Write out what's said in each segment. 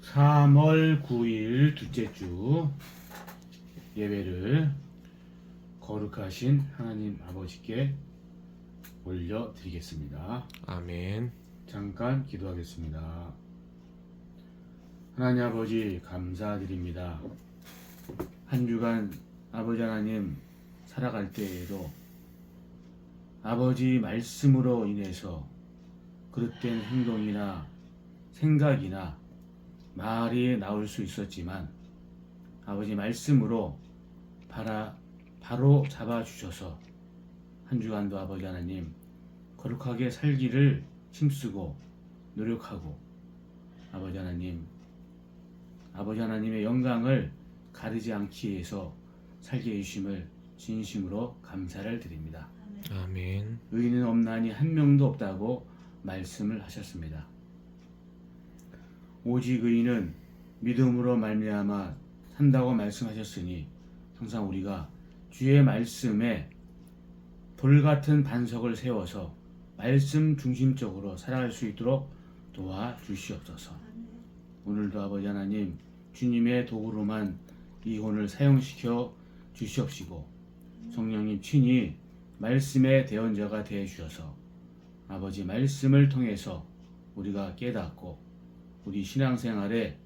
3월 9일 둘째 주 예배를 거룩하신 하나님 아버지께 올려드리겠습니다. 아멘. 잠깐 기도하겠습니다. 하나님 아버지 감사드립니다. 한 주간 아버지 하나님 살아갈 때에도 아버지 말씀으로 인해서 그릇된 행동이나 생각이나 말이 나올 수 있었지만 아버지 말씀으로 바로 잡아주셔서 한 주간도 아버지 하나님 거룩하게 살기를 힘쓰고 노력하고 아버지 하나님의 영광을 가리지 않기 위해서 살게 해주심을 진심으로 감사를 드립니다. 아멘. 의인은 없나니 한 명도 없다고 말씀을 하셨습니다. 오직 의인은 믿음으로 말미암아 산다고 말씀하셨으니 항상 우리가 주의 말씀에 돌같은 반석을 세워서 말씀 중심적으로 살아갈 수 있도록 도와주시옵소서. 오늘도 아버지 하나님 주님의 도구로만 이 혼을 사용시켜 주시옵시고 성령님 친히 말씀의 대언자가 되어 주셔서 아버지 말씀을 통해서 우리가 깨닫고 우리 신앙생활에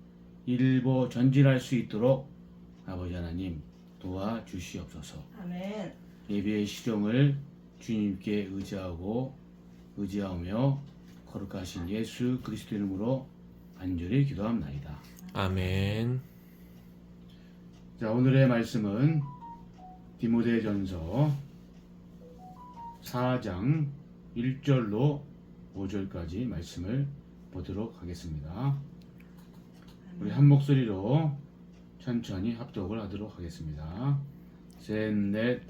일보 전진할 수 있도록 아버지 하나님 도와주시옵소서. 아멘. 예배의 실용을 주님께 의지하며 거룩하신 예수 그리스도 이름으로 간절히 기도합나이다. 아멘. 자, 오늘의 말씀은 디모데전서 4장 1절로 5절까지 말씀을 보도록 하겠습니다. 우리 한 목소리로 천천히 합독을 하도록 하겠습니다. 셋, 넷.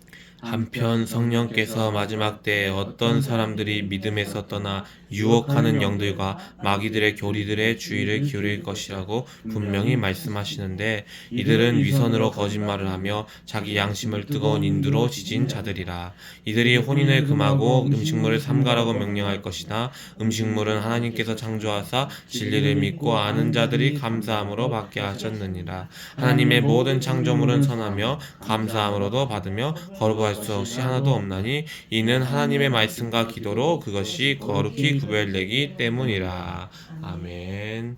한편 성령께서 마지막 때에 어떤 사람들이 믿음에서 떠나 유혹하는 영들과 마귀들의 교리들의 주의를 기울일 것이라고 분명히 말씀하시는데 이들은 위선으로 거짓말을 하며 자기 양심을 뜨거운 인두로 지진 자들이라. 이들이 혼인을 금하고 음식물을 삼가라고 명령할 것이나 음식물은 하나님께서 창조하사 진리를 믿고 아는 자들이 감사함으로 받게 하셨느니라. 하나님의 모든 창조물은 선하며 감사함으로도 받으며 거룩할 수 없이 하나도 없나니 이는 하나님의 말씀과 기도로 그것이 거룩히 구별되기 때문이라. 아멘.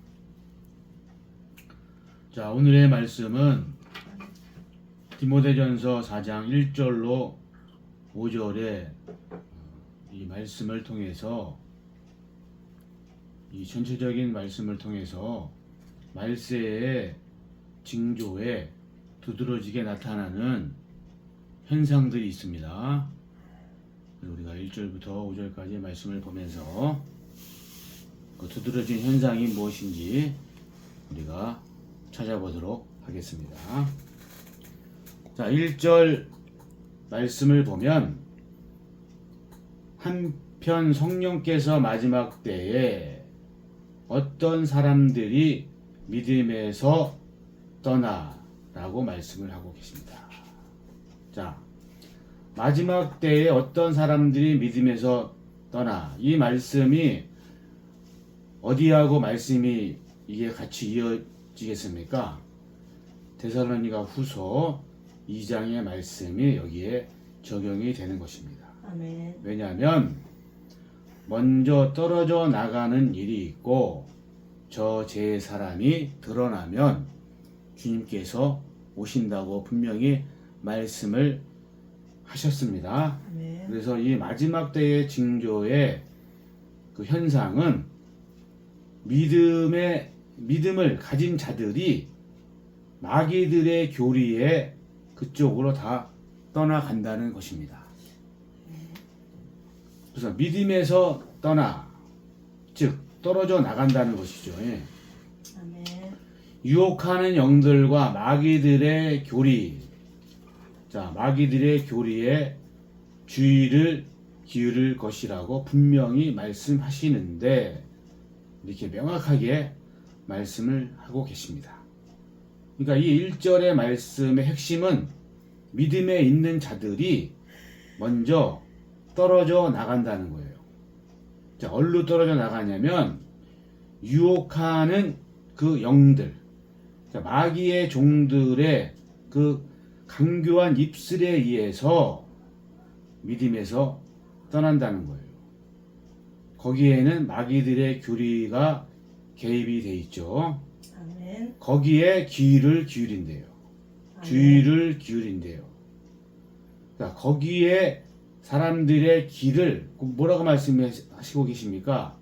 자, 오늘의 말씀은 디모데전서 4장 1절로 5절의 이 말씀을 통해서 이 전체적인 말씀을 통해서 말세의 징조에 두드러지게 나타나는 현상들이 있습니다. 우리가 1절부터 5절까지 말씀을 보면서 그 두드러진 현상이 무엇인지 우리가 찾아보도록 하겠습니다. 자, 1절 말씀을 보면 한편 성령께서 마지막 때에 어떤 사람들이 믿음에서 떠나라고 말씀을 하고 계십니다. 자, 마지막 때에 어떤 사람들이 믿음에서 떠나, 이 말씀이 어디하고 말씀이 이게 같이 이어지겠습니까? 데살로니가 후서 2장의 말씀이 여기에 적용이 되는 것입니다. 아멘. 왜냐하면 먼저 떨어져 나가는 일이 있고 저 제 사람이 드러나면 주님께서 오신다고 분명히 말씀을 하셨습니다. 아멘. 그래서 이 마지막 때의 징조의 그 현상은 믿음을 가진 자들이 마귀들의 교리에 그쪽으로 다 떠나간다는 것입니다. 그래서 믿음에서 떠나, 즉 떨어져 나간다는 것이죠. 예. 아멘. 유혹하는 영들과 마귀들의 교리, 자, 마귀들의 교리에 주의를 기울일 것이라고 분명히 말씀하시는데 이렇게 명확하게 말씀을 하고 계십니다. 그러니까 이 1절의 말씀의 핵심은 믿음에 있는 자들이 먼저 떨어져 나간다는 거예요. 자, 어디로 떨어져 나가냐면 유혹하는 그 영들, 그러니까 마귀의 종들의 그 강교한 입술에 의해서 믿음에서 떠난다는 거예요. 거기에는 마귀들의 교리가 개입이 돼 있죠. 아멘. 거기에 귀를 기울인대요. 아멘. 주의를 기울인대요. 그러니까 거기에 사람들의 길을 뭐라고 말씀하시고 계십니까?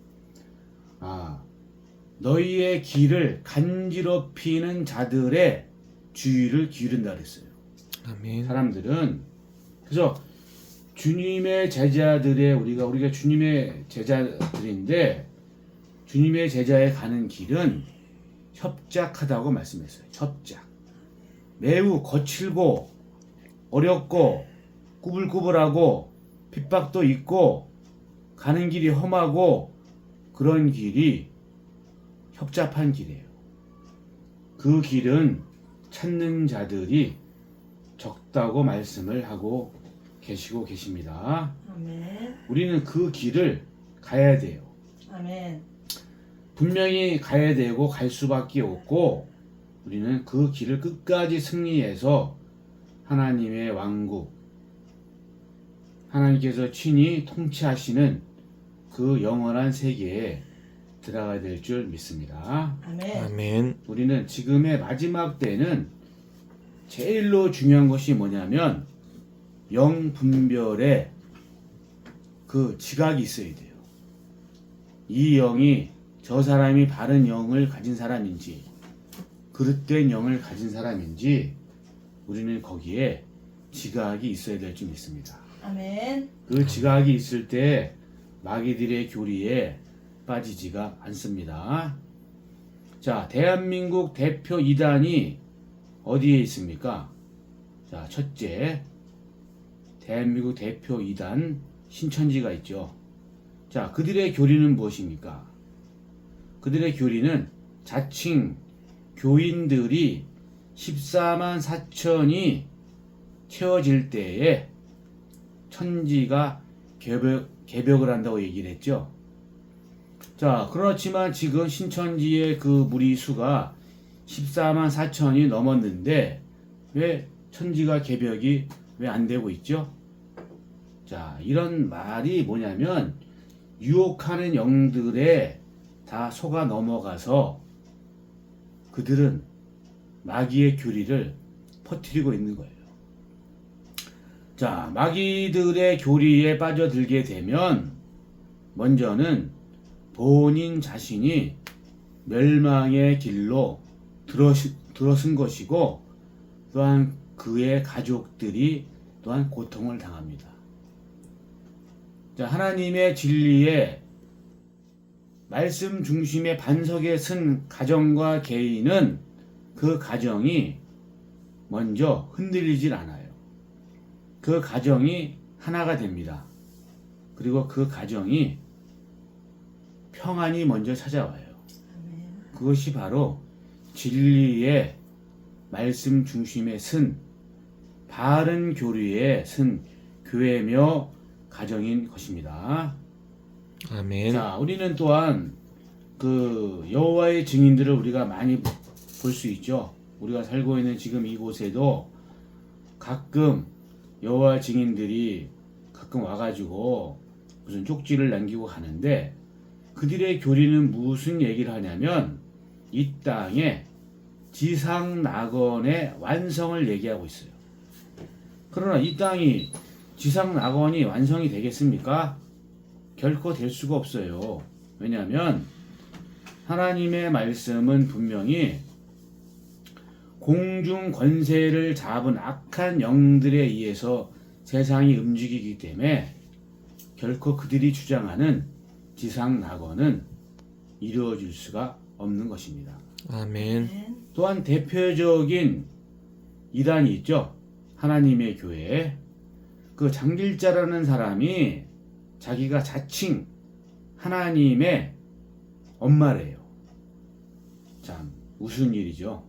너희의 길을 간지럽히는 자들의 주의를 기울인다 그랬어요. 아멘. 사람들은 그래서 주님의 제자들의 우리가 주님의 제자들인데 주님의 제자에 가는 길은 협착하다고 말씀했어요. 협착. 매우 거칠고 어렵고 꾸불꾸불하고 핍박도 있고 가는 길이 험하고 그런 길이 협잡한 길이에요. 그 길은 찾는 자들이 적다고 말씀을 하고 계시고 계십니다. 아멘. 우리는 그 길을 가야 돼요. 아멘. 분명히 가야 되고 갈 수밖에 없고 우리는 그 길을 끝까지 승리해서 하나님의 왕국, 하나님께서 친히 통치하시는 그 영원한 세계에 들어가야 될 줄 믿습니다. 아멘. 아멘. 우리는 지금의 마지막 때는 제일로 중요한 것이 뭐냐면 영 분별의 그 지각이 있어야 돼요. 이 영이 저 사람이 바른 영을 가진 사람인지 그릇된 영을 가진 사람인지 우리는 거기에 지각이 있어야 될 줄 믿습니다. 아멘. 그 지각이 있을 때 마귀들의 교리에 빠지지가 않습니다. 자, 대한민국 대표 이단이 어디에 있습니까? 자, 첫째, 대한민국 대표 이단 신천지가 있죠. 자, 그들의 교리는 무엇입니까? 그들의 교리는 자칭 교인들이 14만 4천이 채워질 때에 천지가 개벽을 한다고 얘기를 했죠. 자, 그렇지만 지금 신천지의 그 무리 수가 14만 4천이 넘었는데 왜 천지가 개벽이 왜 안 되고 있죠? 자, 이런 말이 뭐냐면 유혹하는 영들에 다 속아 넘어가서 그들은 마귀의 교리를 퍼뜨리고 있는 거예요. 자, 마귀들의 교리에 빠져들게 되면 먼저는 본인 자신이 멸망의 길로 들어선 것이고 또한 그의 가족들이 또한 고통을 당합니다. 자, 하나님의 진리에 말씀 중심의 반석에 선 가정과 개인은 그 가정이 먼저 흔들리질 않아요. 그 가정이 하나가 됩니다. 그리고 그 가정이 평안이 먼저 찾아와요. 아멘. 그것이 바로 진리의 말씀 중심에 선 바른 교리에 선 교회며 가정인 것입니다. 아멘. 자, 우리는 또한 그 여호와의 증인들을 우리가 많이 볼 수 있죠. 우리가 살고 있는 지금 이곳에도 가끔 여호와 증인들이 가끔 와가지고 무슨 쪽지를 남기고 가는데 그들의 교리는 무슨 얘기를 하냐면 이 땅에 지상 낙원의 완성을 얘기하고 있어요. 그러나 이 땅이 지상 낙원이 완성이 되겠습니까? 결코 될 수가 없어요. 왜냐하면 하나님의 말씀은 분명히 공중 권세를 잡은 악한 영들에 의해서 세상이 움직이기 때문에 결코 그들이 주장하는 지상 낙원은 이루어질 수가 없는 것입니다. 아멘. 아멘. 또한 대표적인 이단이 있죠. 하나님의 교회. 그 장길자라는 사람이 자기가 자칭 하나님의 엄마래요. 참 무슨 일이죠.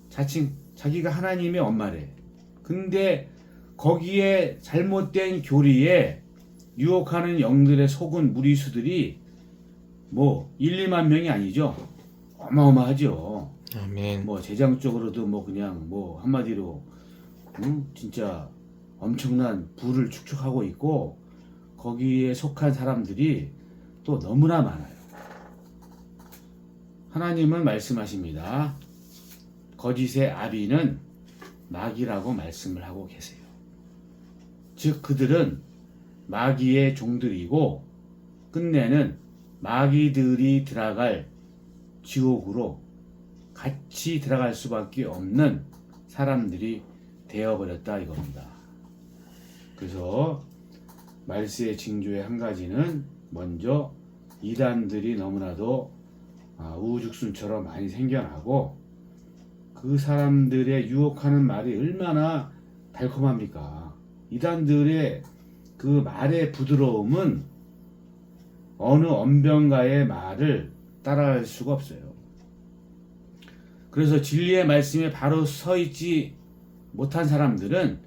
자칭 자기가 하나님의 엄마래. 근데 거기에 잘못된 교리에 유혹하는 영들의 속은 무리수들이 뭐 1, 2만 명이 아니죠. 어마어마하죠. 아멘. 뭐 재정적으로도 뭐 그냥 뭐 한마디로 진짜 엄청난 부를 축적하고 있고 거기에 속한 사람들이 또 너무나 많아요. 하나님은 말씀하십니다. 거짓의 아비는 마귀라고 말씀을 하고 계세요. 즉 그들은 마귀의 종들이고 끝내는 마귀들이 들어갈 지옥으로 같이 들어갈 수밖에 없는 사람들이 되어버렸다 이겁니다. 그래서 말세의 징조의 한 가지는 먼저 이단들이 너무나도 우후죽순처럼 많이 생겨나고 그 사람들의 유혹하는 말이 얼마나 달콤합니까? 이단들의 그 말의 부드러움은 어느 언변가의 말을 따라할 수가 없어요. 그래서 진리의 말씀에 바로 서 있지 못한 사람들은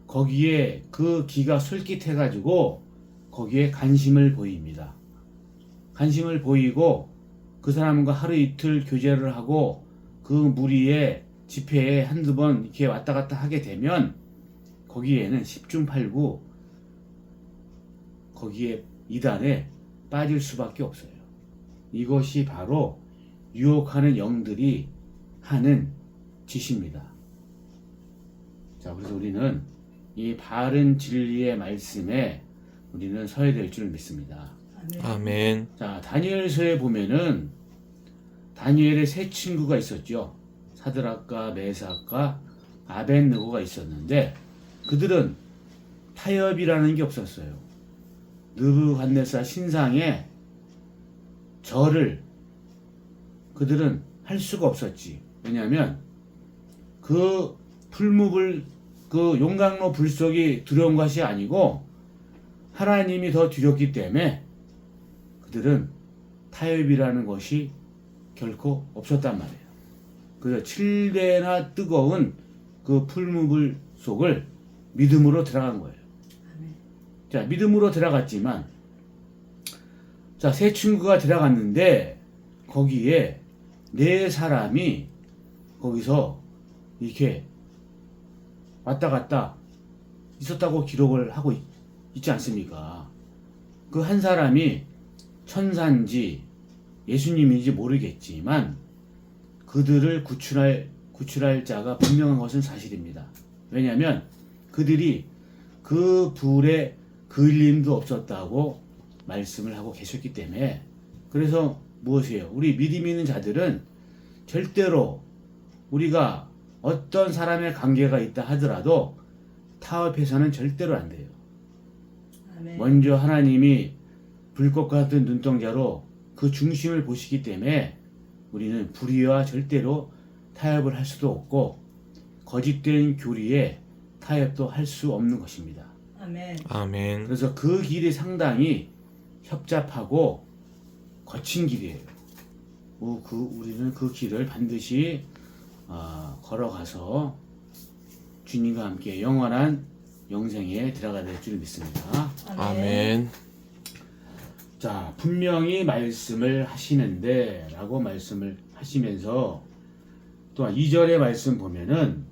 거기에 그 기가 솔깃해가지고 거기에 관심을 보입니다. 관심을 보이고 그 사람과 하루 이틀 교제를 하고 그 무리의 집회에 한두 번 이렇게 왔다 갔다 하게 되면 거기에는 10중 8구 거기에 이단에 빠질 수밖에 없어요. 이것이 바로 유혹하는 영들이 하는 짓입니다. 자, 그래서 우리는 이 바른 진리의 말씀에 우리는 서야 될 줄 믿습니다. 아멘. 자, 다니엘서에 보면은 다니엘의 세 친구가 있었죠. 사드락과 메삭과 아벳느고가 있었는데 그들은 타협이라는 게 없었어요. 느부갓네살 신상에 절을 그들은 할 수가 없었지. 왜냐하면 그 풀무불 그 용광로 불속이 두려운 것이 아니고 하나님이 더 두렵기 때문에 그들은 타협이라는 것이 결코 없었단 말이에요. 그래서 7배나 뜨거운 그 풀무불 속을 믿음으로 들어간 거예요. 자, 믿음으로 들어갔지만 자, 세 친구가 들어갔는데 거기에 네 사람이 거기서 이렇게 왔다 갔다 있었다고 기록을 하고 있지 않습니까? 그 한 사람이 천사인지 예수님인지 모르겠지만 그들을 구출할 자가 분명한 것은 사실입니다. 왜냐하면 그들이 그 불에 그을림도 없었다고 말씀을 하고 계셨기 때문에. 그래서 무엇이에요? 우리 믿음 있는 자들은 절대로 우리가 어떤 사람의 관계가 있다 하더라도 타협해서는 절대로 안 돼요. 아멘. 먼저 하나님이 불꽃 같은 눈동자로 그 중심을 보시기 때문에 우리는 불의와 절대로 타협을 할 수도 없고 거짓된 교리에 타협도 할 수 없는 것입니다. 아멘. 아멘. 그래서 그 길이 상당히 협잡하고 거친 길이에요. 우리는 그 길을 반드시 걸어가서 주님과 함께 영원한 영생에 들어가야 될 줄 믿습니다. 아멘. 자, 분명히 말씀을 하시는데 라고 말씀을 하시면서 또한 2절의 말씀 보면은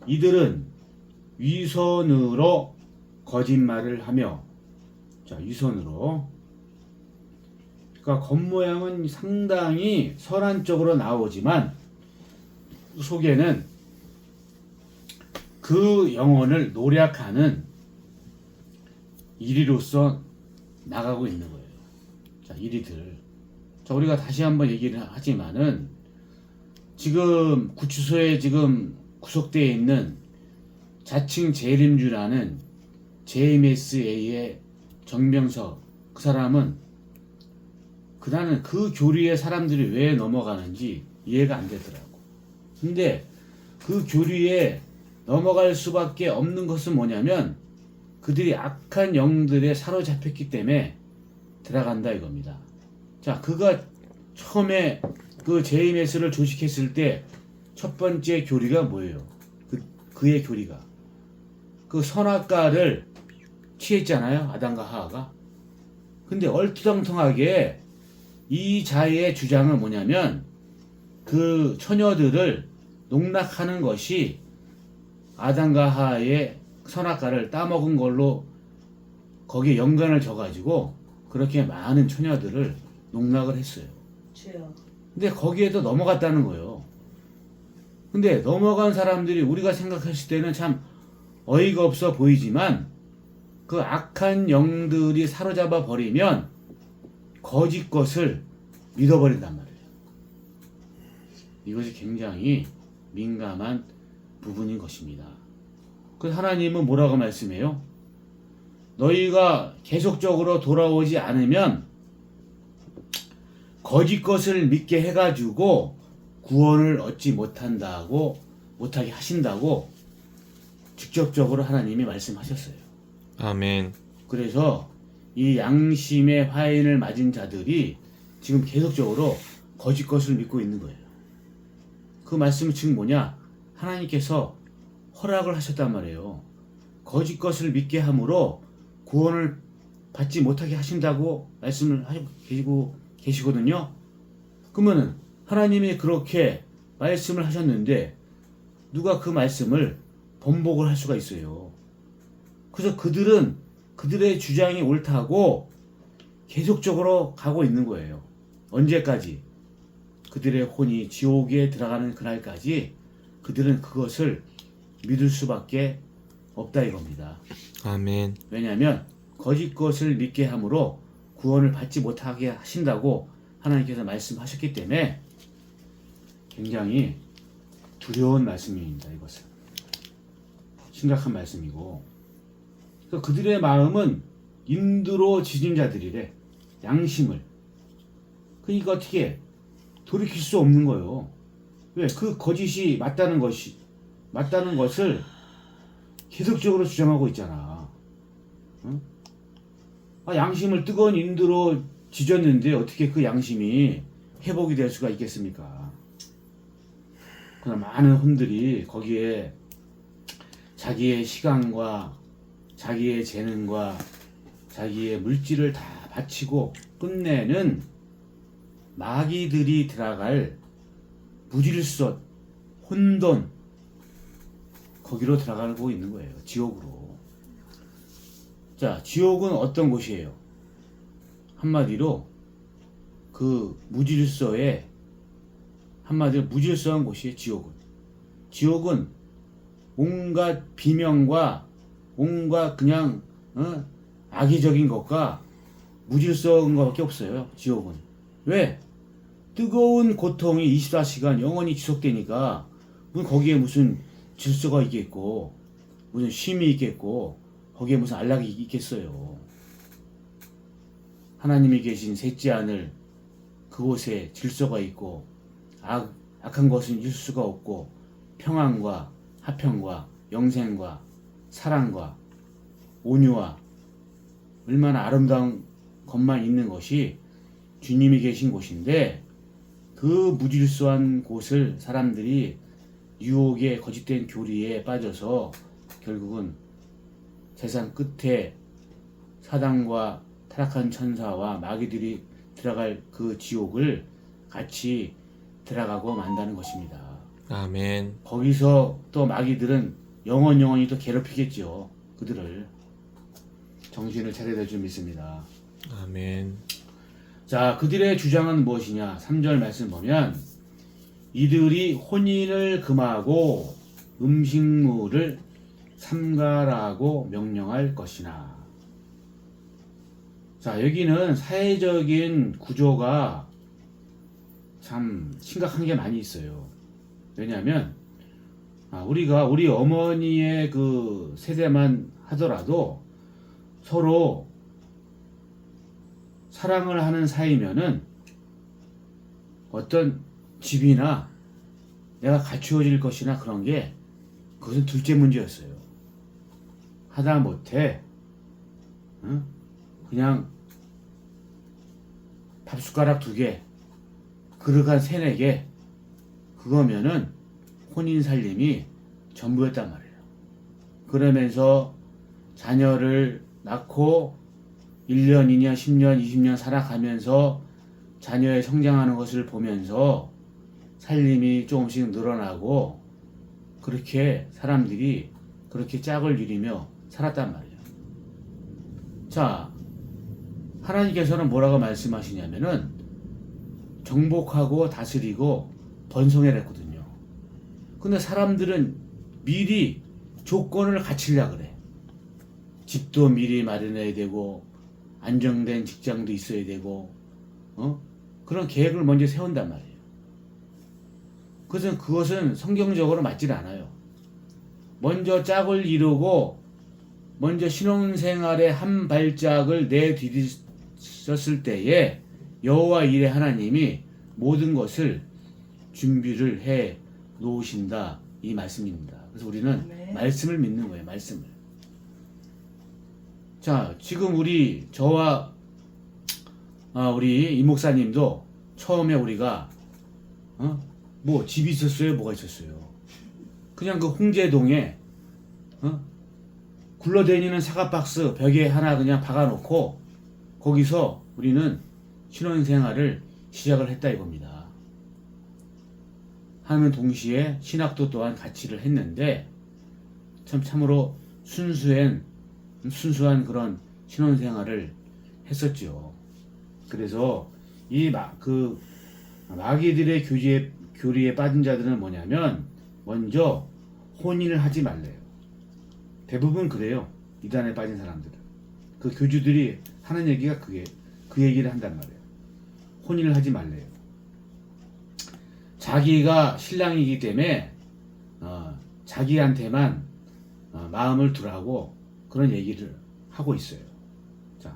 이들은 위선으로 거짓말을 하며, 자, 위선으로, 그러니까 겉모양은 상당히 선한 쪽으로 나오지만 속에는 그 영혼을 노략하는 이리로서 나가고 있는 거예요. 자, 이리들. 자, 우리가 다시 한번 얘기를 하지만은 지금 구치소에 지금 구속되어 있는 자칭 재림주라는 JMSA의 정명석, 그 사람은 나는 그 교리에 사람들이 왜 넘어가는지 이해가 안 되더라고. 근데 그 교리에 넘어갈 수밖에 없는 것은 뭐냐면 그들이 악한 영들에 사로잡혔기 때문에 들어간다 이겁니다. 자, 그가 처음에 그 JMS를 조직했을 때 첫 번째 교리가 뭐예요? 그의 교리가 그 선악과를 취했잖아요, 아담과 하와가. 근데 얼토당통하게 이 자의 주장은 뭐냐면 그 처녀들을 농락하는 것이 아담과 하와의 선악과를 따먹은 걸로 거기에 연관을 져가지고 그렇게 많은 처녀들을 농락을 했어요. 주여. 근데 거기에도 넘어갔다는 거예요. 근데 넘어간 사람들이 우리가 생각했을 때는 참 어이가 없어 보이지만 그 악한 영들이 사로잡아 버리면 거짓 것을 믿어버린단 말이에요. 이것이 굉장히 민감한 부분인 것입니다. 그 하나님은 뭐라고 말씀해요? 너희가 계속적으로 돌아오지 않으면 거짓 것을 믿게 해가지고 구원을 얻지 못하게 하신다고 직접적으로 하나님이 말씀하셨어요. 아멘. 그래서 이 양심의 화인을 맞은 자들이 지금 계속적으로 거짓 것을 믿고 있는 거예요. 그 말씀은 지금 뭐냐? 하나님께서 허락을 하셨단 말이에요. 거짓 것을 믿게 함으로 구원을 받지 못하게 하신다고 말씀을 하시고 계시거든요. 그러면은 하나님이 그렇게 말씀을 하셨는데 누가 그 말씀을 번복을 할 수가 있어요. 그래서 그들은 그들의 주장이 옳다고 계속적으로 가고 있는 거예요. 언제까지? 그들의 혼이 지옥에 들어가는 그날까지 그들은 그것을 믿을 수밖에 없다 이겁니다. 아멘. 왜냐하면 거짓 것을 믿게 함으로 구원을 받지 못하게 하신다고 하나님께서 말씀하셨기 때문에 굉장히 두려운 말씀입니다. 이것은 심각한 말씀이고, 그러니까 그들의 마음은 인두로 지진 자들이래. 양심을. 그러니까 어떻게 돌이킬 수 없는 거예요. 왜? 그 거짓이 맞다는 것을 계속적으로 주장하고 있잖아. 응? 양심을 뜨거운 인두로 지졌는데 어떻게 그 양심이 회복이 될 수가 있겠습니까? 그러나 많은 혼들이 거기에 자기의 시간과 자기의 재능과 자기의 물질을 다 바치고 끝내는 마귀들이 들어갈 무질서, 혼돈, 거기로 들어가고 있는 거예요. 지옥으로. 자, 지옥은 어떤 곳이에요? 한마디로 그 무질서의 한마디로 무질서한 곳이에요. 지옥은 온갖 비명과 온갖 그냥 악의적인 것과 무질서한 것밖에 없어요. 지옥은. 왜? 뜨거운 고통이 24시간 영원히 지속되니까 거기에 무슨 질서가 있겠고 무슨 쉼이 있겠고 거기에 무슨 안락이 있겠어요. 하나님이 계신 셋째 하늘 그곳에 질서가 있고 악한 것은 있을 수가 없고 평안과 화평과 영생과 사랑과 온유와 얼마나 아름다운 것만 있는 것이 주님이 계신 곳인데 그 무질서한 곳을 사람들이 유혹에 거짓된 교리에 빠져서 결국은 세상 끝에 사단과 타락한 천사와 마귀들이 들어갈 그 지옥을 같이 들어가고 만다는 것입니다. 아멘. 거기서 또 마귀들은 영원히 또 괴롭히겠죠. 그들을. 정신을 차려야 될 줄 믿습니다. 아멘. 자, 그들의 주장은 무엇이냐? 3절 말씀 보면 이들이 혼인을 금하고 음식물을 삼가라고 명령할 것이나. 자, 여기는 사회적인 구조가 참 심각한 게 많이 있어요. 왜냐하면 우리가 우리 어머니의 그 세대만 하더라도 서로 사랑을 하는 사이면은 어떤 집이나 내가 갖추어질 것이나 그런 게 그것은 둘째 문제였어요. 하다못해 그냥 밥숟가락 2개, 그릇 한 3-4개, 그거면은 혼인 살림이 전부였단 말이에요. 그러면서 자녀를 낳고 1년, 2년, 10년, 20년 살아가면서 자녀의 성장하는 것을 보면서 살림이 조금씩 늘어나고 그렇게 사람들이 그렇게 짝을 이루며 살았단 말이에요. 자, 하나님께서는 뭐라고 말씀하시냐면은 정복하고 다스리고 번성해냈거든요. 근데 사람들은 미리 조건을 갖추려고 그래. 집도 미리 마련해야 되고 안정된 직장도 있어야 되고 그런 계획을 먼저 세운단 말이에요. 그것은 성경적으로 맞질 않아요. 먼저 짝을 이루고 먼저 신혼생활의 한 발짝을 내디뎠을 때에 여호와 이레 하나님이 모든 것을 준비를 해 놓으신다 이 말씀입니다. 그래서 우리는 네. 말씀을 믿는 거예요. 말씀을. 자, 지금 저와 우리 이 목사님도 처음에 우리가 뭐 집이 있었어요? 뭐가 있었어요? 그냥 그 홍제동에 굴러다니는 사과박스 벽에 하나 그냥 박아놓고 거기서 우리는 신혼생활을 시작을 했다 이겁니다. 하는 동시에 신학도 또한 같이를 했는데 참으로 순수한 그런 신혼생활을 했었죠. 그래서 이 마귀들의 교리에 빠진 자들은 뭐냐면 먼저 혼인을 하지 말래요. 대부분 그래요. 이단에 빠진 사람들은. 그 교주들이 하는 얘기가 그 얘기를 한단 말이에요. 혼인을 하지 말래요. 자기가 신랑이기 때문에 자기한테만 마음을 두라고 그런 얘기를 하고 있어요. 자,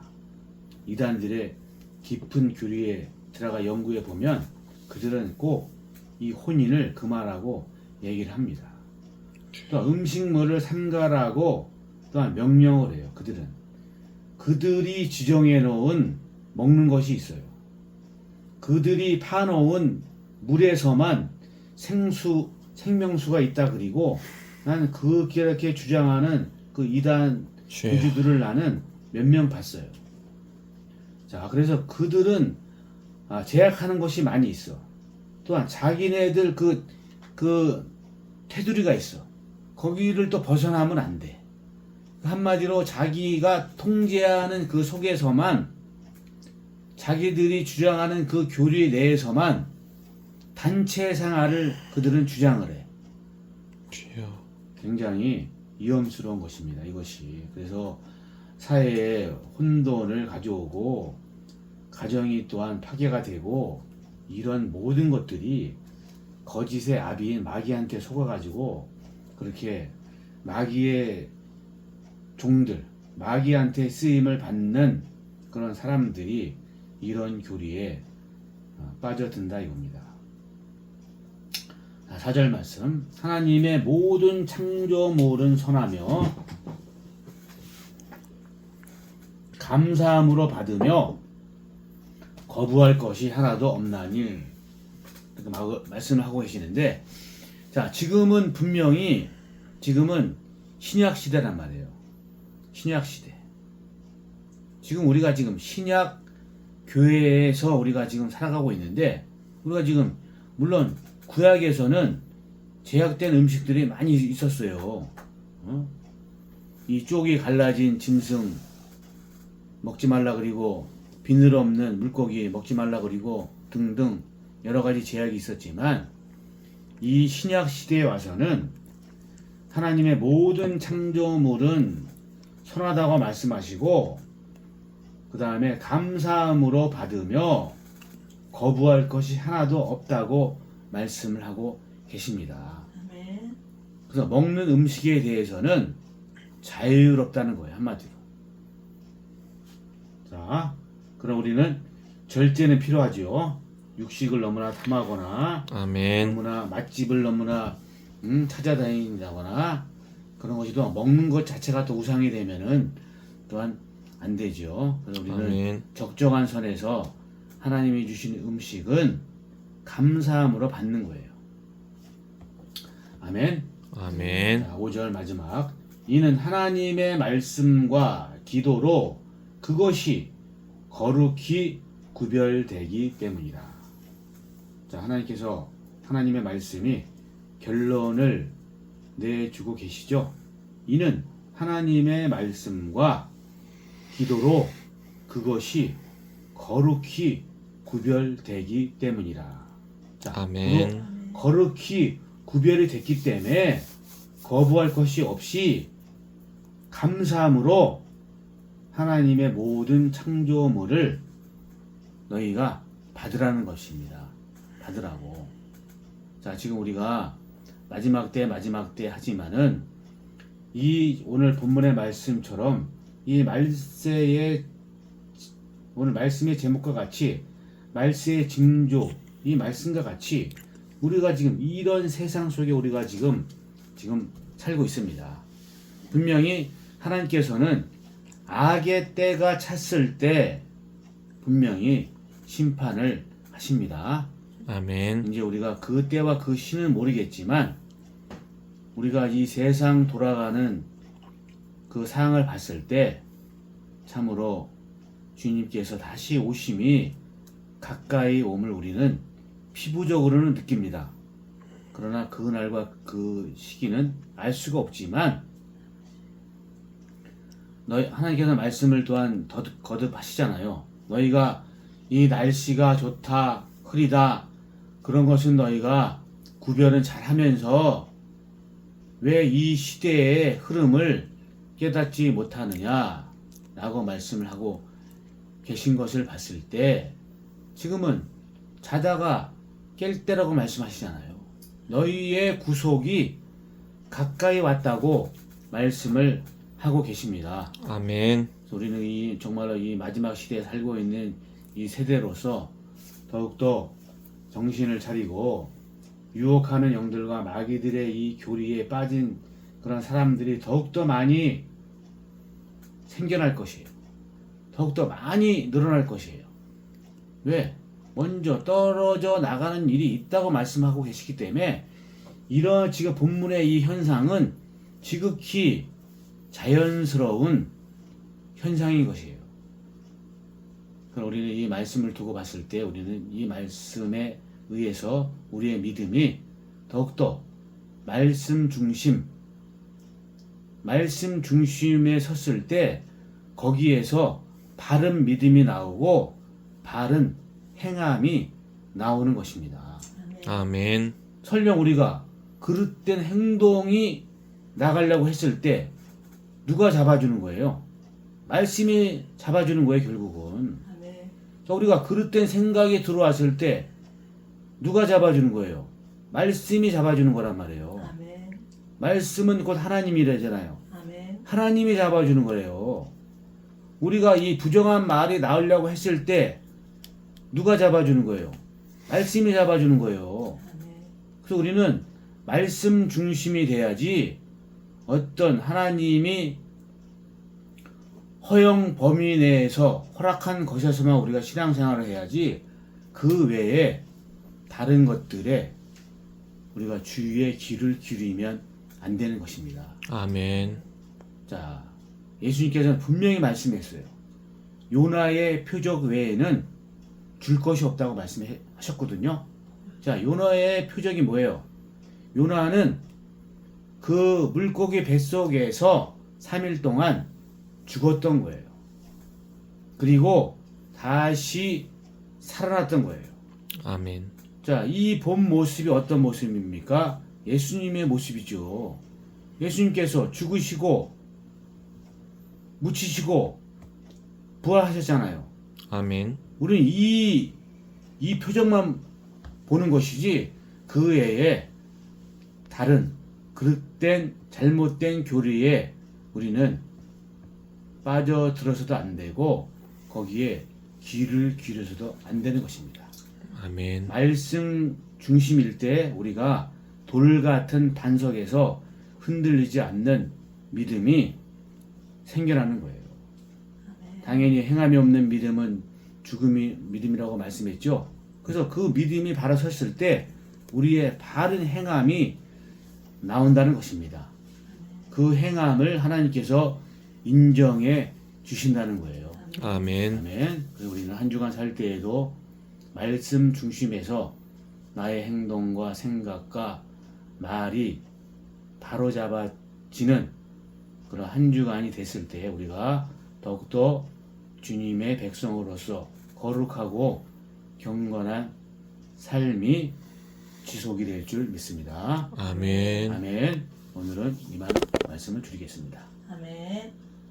이단들의 깊은 교리에 들어가 연구해 보면 그들은 꼭 이 혼인을 그만하고 얘기를 합니다. 또 음식물을 삼가라고 또한 명령을 해요. 그들이 지정해 놓은 먹는 것이 있어요. 그들이 파놓은 물에서만 생명수가 있다. 그리고 나는 그렇게 주장하는 그 이단 교주들을 나는 몇 명 봤어요. 자, 그래서 그들은 제약하는 것이 많이 있어. 또한 자기네들 그 테두리가 있어. 거기를 또 벗어나면 안 돼. 한마디로 자기가 통제하는 그 속에서만 자기들이 주장하는 그 교리 내에서만 단체 생활을 그들은 주장을 해. 굉장히 위험스러운 것입니다. 이것이. 그래서 사회에 혼돈을 가져오고 가정이 또한 파괴가 되고 이런 모든 것들이 거짓의 아비인 마귀한테 속아가지고 그렇게 마귀의 종들, 마귀한테 쓰임을 받는 그런 사람들이 이런 교리에 빠져든다 이겁니다. 4절 말씀. 하나님의 모든 창조물은 선하며 감사함으로 받으며 거부할 것이 하나도 없나니 이렇게 말씀을 하고 계시는데, 자, 지금은 분명히 신약 시대란 말이에요. 신약 시대. 지금 우리가 지금 신약 교회에서 우리가 지금 살아가고 있는데, 우리가 지금 물론 구약에서는 제약된 음식들이 많이 있었어요. 이 쪽이 갈라진 짐승 먹지 말라 그리고 비늘 없는 물고기 먹지 말라 그리고 등등 여러 가지 제약이 있었지만 이 신약 시대에 와서는 하나님의 모든 창조물은 선하다고 말씀하시고 그 다음에 감사함으로 받으며 거부할 것이 하나도 없다고 말씀을 하고 계십니다. 아멘. 그래서 먹는 음식에 대해서는 자유롭다는 거예요. 한마디로. 자, 그럼 우리는 절제는 필요하죠. 육식을 너무나 탐하거나 아멘. 너무나 맛집을 너무나 찾아다닌다거나 그런 것이 또 먹는 것 자체가 또 우상이 되면은 또한 안 되죠. 그래서 우리는 아멘. 적정한 선에서 하나님이 주신 음식은 감사함으로 받는 거예요. 아멘. 아멘. 자, 5절 마지막. 이는 하나님의 말씀과 기도로 그것이 거룩히 구별되기 때문이라. 자, 하나님께서 하나님의 말씀이 결론을 내주고 계시죠. 이는 하나님의 말씀과 기도로 그것이 거룩히 구별되기 때문이라. 자, 아멘. 거룩히 구별이 됐기 때문에 거부할 것이 없이 감사함으로 하나님의 모든 창조물을 너희가 받으라는 것입니다. 받으라고. 자, 지금 우리가 마지막 때 하지만은 이 오늘 본문의 말씀처럼 이 말세의 오늘 말씀의 제목과 같이 말세의 징조 이 말씀과 같이 우리가 지금 이런 세상 속에 우리가 지금 살고 있습니다. 분명히 하나님께서는 악의 때가 찼을 때 분명히 심판을 하십니다. 아멘. 이제 우리가 그 때와 그 시는 모르겠지만 우리가 이 세상 돌아가는 그 상황을 봤을 때 참으로 주님께서 다시 오심이 가까이 옴을 우리는 피부적으로는 느낍니다. 그러나 그 날과 그 시기는 알 수가 없지만 하나님께서 말씀을 또한 거듭하시잖아요. 너희가 이 날씨가 좋다, 흐리다 그런 것은 너희가 구별은 잘하면서 왜 이 시대의 흐름을 깨닫지 못하느냐 라고 말씀을 하고 계신 것을 봤을 때 지금은 자다가 깰 때라고 말씀하시잖아요. 너희의 구속이 가까이 왔다고 말씀을 하고 계십니다. 아멘. 우리는 정말로 이 마지막 시대에 살고 있는 이 세대로서 더욱더 정신을 차리고 유혹하는 영들과 마귀들의 이 교리에 빠진 그런 사람들이 더욱더 많이 생겨날 것이에요. 더욱더 많이 늘어날 것이에요. 왜? 먼저 떨어져 나가는 일이 있다고 말씀하고 계시기 때문에 이런 지금 본문의 이 현상은 지극히 자연스러운 현상인 것이에요. 그럼 우리는 이 말씀을 두고 봤을 때 우리는 이 말씀에 의해서 우리의 믿음이 더욱더 말씀 중심에 섰을 때 거기에서 바른 믿음이 나오고 바른 행함이 나오는 것입니다. 아멘. 설령 우리가 그릇된 행동이 나가려고 했을 때 누가 잡아주는 거예요? 말씀이 잡아주는 거예요, 결국은. 자, 우리가 그릇된 생각이 들어왔을 때 누가 잡아주는 거예요? 말씀이 잡아주는 거란 말이에요. 말씀은 곧 하나님이라잖아요. 하나님이 잡아주는 거예요. 우리가 이 부정한 말이 나오려고 했을 때 누가 잡아주는 거예요? 말씀이 잡아주는 거예요. 그래서 우리는 말씀 중심이 돼야지 어떤 하나님이 허용 범위 내에서 허락한 것에서만 우리가 신앙생활을 해야지 그 외에 다른 것들에 우리가 주위의 귀를 기울이면 안 되는 것입니다. 아멘. 자, 예수님께서는 분명히 말씀했어요. 요나의 표적 외에는 줄 것이 없다고 말씀하셨거든요. 자, 요나의 표적이 뭐예요? 요나는 그 물고기 뱃속에서 3일 동안 죽었던 거예요. 그리고 다시 살아났던 거예요. 아멘. 자, 이 본 모습이 어떤 모습입니까? 예수님의 모습이죠. 예수님께서 죽으시고 묻히시고 부활하셨잖아요. 아멘. 우리는 이 표정만 보는 것이지 그 외에 다른 그릇된 잘못된 교리에 우리는 빠져들어서도 안 되고 거기에 귀를 기울여서도 안 되는 것입니다. 아멘. 말씀 중심일 때 우리가 돌 같은 반석에서 흔들리지 않는 믿음이 생겨나는 거예요. 당연히 행함이 없는 믿음은 죽음이 믿음이라고 말씀했죠. 그래서 그 믿음이 바로 섰을 때 우리의 바른 행함이 나온다는 것입니다. 그 행함을 하나님께서 인정해 주신다는 거예요. 아멘. 아멘. 그래서 우리는 한 주간 살 때에도 말씀 중심에서 나의 행동과 생각과 말이 바로잡아지는 그런 한 주간이 됐을 때 우리가 더욱더 주님의 백성으로서 거룩하고 경건한 삶이 지속이 될 줄 믿습니다. 아멘. 아멘. 오늘은 이만 말씀을 드리겠습니다. 아멘.